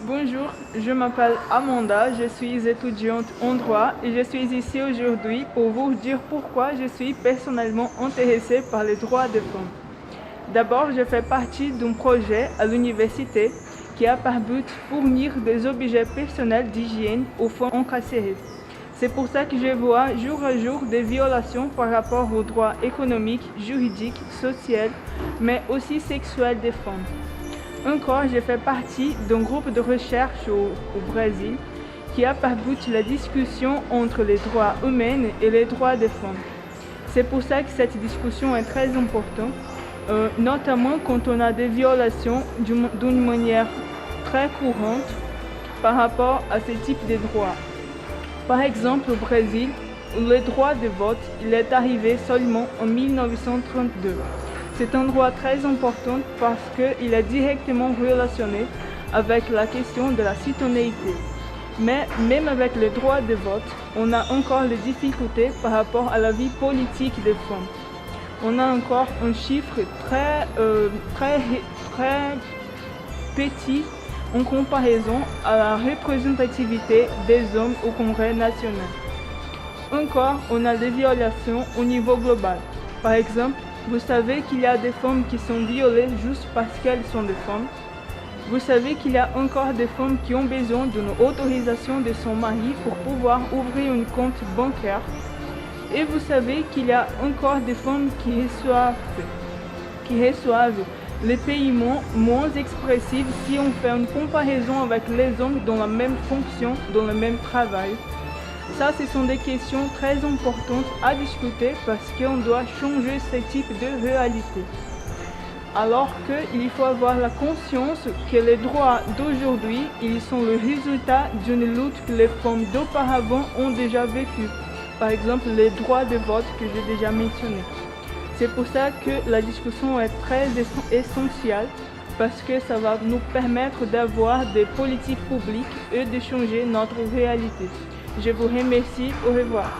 Bonjour, je m'appelle Amanda, je suis étudiante en droit et je suis ici aujourd'hui pour vous dire pourquoi je suis personnellement intéressée par les droits des femmes. D'abord, je fais partie d'un projet à l'université qui a pour but fournir des objets personnels d'hygiène aux femmes incarcérées. C'est pour ça que je vois jour à jour des violations par rapport aux droits économiques, juridiques, sociaux, mais aussi sexuels des femmes. Encore, je fais partie d'un groupe de recherche au Brésil qui a pour but la discussion entre les droits humains et les droits des femmes. C'est pour ça que cette discussion est très importante, notamment quand on a des violations d'une manière très courante par rapport à ce type de droits. Par exemple, au Brésil, le droit de vote il est arrivé seulement en 1932. C'est un droit très important parce qu'il est directement relationné avec la question de la citoyenneté. Mais même avec le droit de vote, on a encore des difficultés par rapport à la vie politique des femmes. On a encore un chiffre très petit en comparaison à la représentativité des hommes au Congrès national. Encore, on a des violations au niveau global. Par exemple, vous savez qu'il y a des femmes qui sont violées juste parce qu'elles sont des femmes. Vous savez qu'il y a encore des femmes qui ont besoin d'une autorisation de son mari pour pouvoir ouvrir un compte bancaire. Et vous savez qu'il y a encore des femmes qui reçoivent les paiements moins expressifs si on fait une comparaison avec les hommes dans la même fonction, dans le même travail. Ça, ce sont des questions très importantes à discuter parce qu'on doit changer ce type de réalité. Alors qu'il faut avoir la conscience que les droits d'aujourd'hui, ils sont le résultat d'une lutte que les femmes d'auparavant ont déjà vécue. Par exemple, les droits de vote que j'ai déjà mentionnés. C'est pour ça que la discussion est très essentielle parce que ça va nous permettre d'avoir des politiques publiques et de changer notre réalité. Je vous remercie. Au revoir.